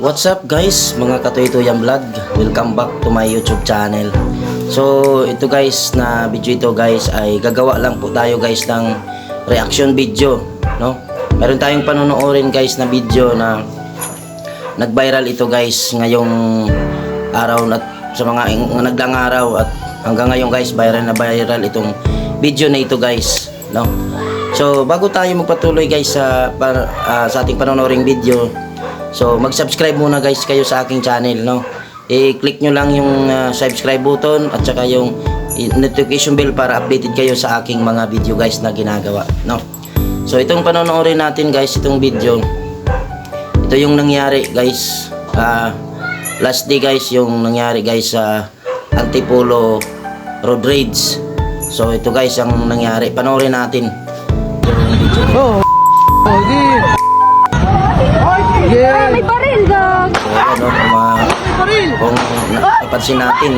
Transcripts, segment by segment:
What's up guys, mga Katoy-Toyang Vlog. Welcome back to my YouTube channel. So ito guys, na video ito guys ay gagawa lang po tayo guys ng reaction video, no? Meron tayong panonoodin guys na video na nag-viral ito guys ngayong araw at sa mga nagdaang araw at hanggang ngayon guys viral na viral itong video na ito guys, no? So bago tayo magpatuloy guys sa ating panonooding video, so mag-subscribe muna guys kayo sa aking channel, no? I-click nyo lang yung subscribe button at saka yung notification bell para updated kayo sa aking mga video guys na ginagawa, no? So itong panonoodin natin guys, itong video, ito yung nangyari guys, last day guys, yung nangyari guys sa Antipolo Road Rage. So ito guys ang nangyari, panoorin natin yung video. Oh, yeah. May baril, dog. So ano, kung napansin natin,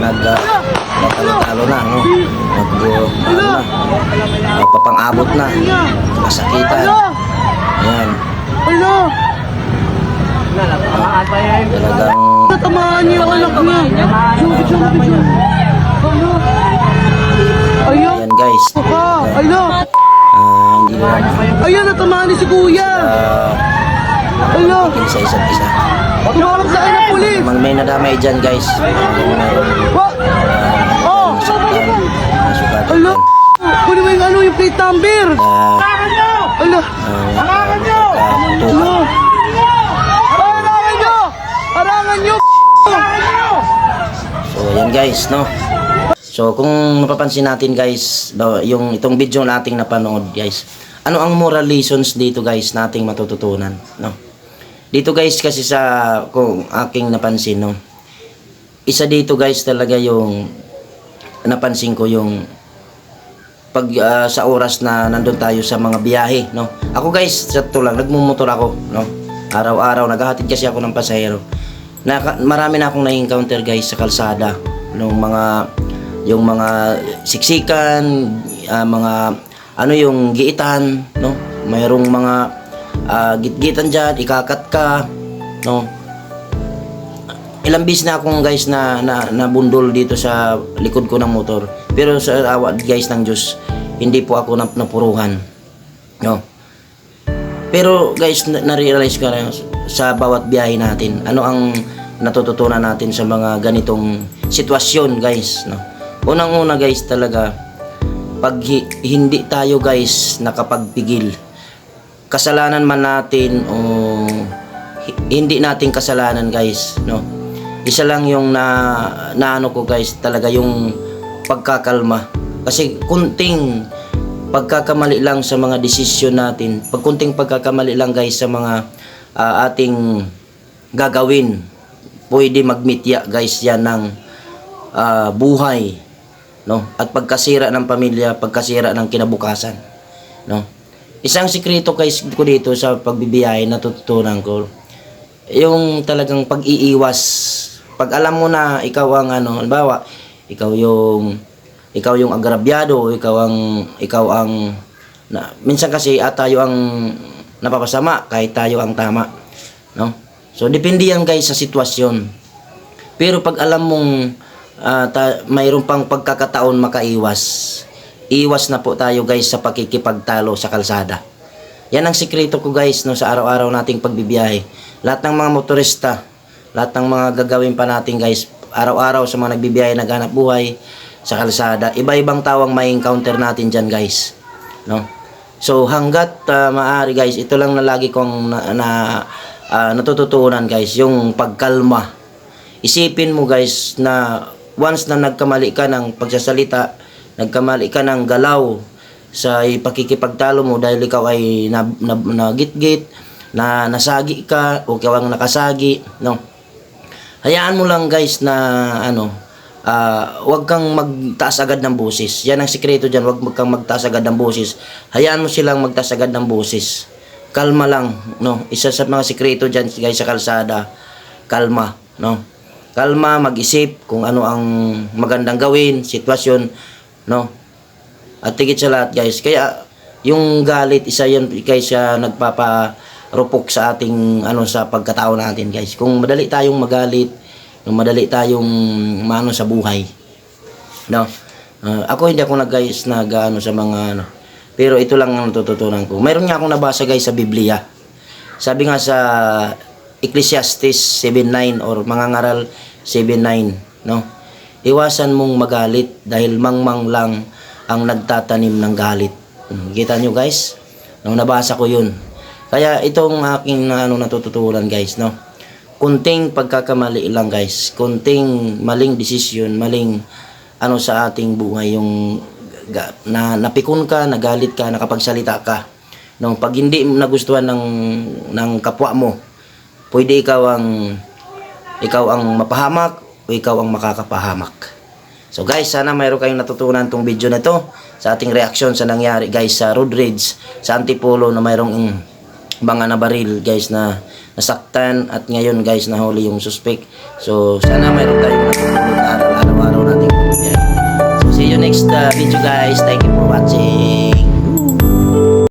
nagtalo-talo na, no? Papang-abot na, masakitan. Ayan. Talagang Natamaan niyo ang anak niya. ayan guys. Hindi na Ayan, natamaan ni si kuya. tingin sa isa't isa. Tumawag sa akin ng pulis. May nadamay dyan guys. Oh, Nasugatan alo. dyan. Kunin mo yung yung plate number. Alo. Harangan nyo. Harangan nyo. So ayan guys, no? So kung mapapansin natin guys, yung itong video nating napanood guys, ano ang moral lessons dito guys nating matututunan, no? Dito guys kasi sa kung aking napansin, no, isa dito guys talaga yung napansin ko yung pag sa oras na nandun tayo sa mga biyahe, no? Ako guys, sa to lang, nagmumotor ako, no? Araw-araw naghahatid kasi ako ng pasahero. Marami na akong na-encounter guys sa kalsada, yung mga siksikan, mga ano yung giitan, no? Mayroong mga gitgitan dyan, ikakat ka, no? Ilang bis na akong guys na bundol dito sa likod ko ng motor, pero sa awa guys ng Diyos hindi po ako napuruhan, no? Pero guys, na-realize ko na sa bawat biyahe natin ano ang natututunan natin sa mga ganitong sitwasyon guys, no? Unang-una guys talaga, pag hindi tayo guys nakapagpigil, kasalanan man natin o hindi natin kasalanan guys, no? Isa lang yung naano ko guys talaga, yung pagkakalma. Kasi kunting pagkakamali lang sa mga desisyon natin, kunting pagkakamali lang guys sa mga ating gagawin, pwede magmitya guys yan ng buhay, no? At pagkasira ng pamilya, pagkasira ng kinabukasan, no? Isang sikreto guys ko dito sa pagbibiyahe natutunan ko, yung talagang pag-iiwas. Pag alam mo na ikaw ang halimbawa, ikaw yung agrabyado, ikaw ang minsan kasi tayo ang napapasama kahit tayo ang tama, no? So depende yan guys sa sitwasyon. Pero pag alam mong mayroon pang pagkakataon makaiwas, iwas na po tayo guys sa pakikipagtalo sa kalsada. Yan ang sikreto ko guys, no, sa araw-araw nating pagbibiyahe. Lahat ng mga motorista, lahat ng mga gagawin pa natin guys araw-araw sa mga nagbibiyahe, naghanap buhay sa kalsada, iba-ibang tawang may encounter natin dyan guys, no? So hanggat maaari guys, ito lang na lagi kong natututunan guys, yung pagkalma. Isipin mo guys na once na nagkamali ka ng pagsasalita, nagkamali ka ng galaw sa pakikipagtalo mo dahil ikaw ay nagitgit, nasagi ka o ikaw ang nakasagi, no? Hayaan mo lang guys na wag kang magtaas agad ng boses. Yan ang sikreto dyan, wag kang magtaas agad ng boses. Hayaan mo silang magtaas agad ng boses. Kalma lang, no? Isa sa mga sikreto dyan guys sa kalsada, kalma, no? Kalma, mag-isip kung ano ang magandang gawin, sitwasyon, no? At tigit sa lahat guys, kaya yung galit, isa yan guys nagpapa rupok sa ating sa pagkatao natin, guys. Kung madali tayong magalit, kung madali tayong maano sa buhay, no. Ako hindi ako guys sa mga pero ito lang ang natututunan ko. Mayroon nga akong nabasa, guys, sa Biblia. Sabi nga sa Ecclesiastes 7:9 or Mangangaral 7:9, no? Iwasan mong magalit dahil mangmang lang ang nagtatanim ng galit. Kita nyo, guys? No, nabasa ko 'yun. Kaya itong aking natututunan, guys, no? Kunting pagkakamali lang, guys. Kunting maling desisyon, maling sa ating buhay, yung napikon ka, nagalit ka, nakapagsalita ka. No, pag hindi nagustuhan ng kapwa mo, pwede ikaw ang mapahamak o ikaw ang makakapahamak. So guys, sana mayroon kayong natutunan tong video na to sa ating reaksyon sa nangyari, guys, sa road rage sa Antipolo, na mayroong mga nabaril, guys, na nasaktan, at ngayon, guys, nahuli yung suspect. So sana mayroon tayong natutunan araw-araw nating. So see you next video, guys. Thank you for watching.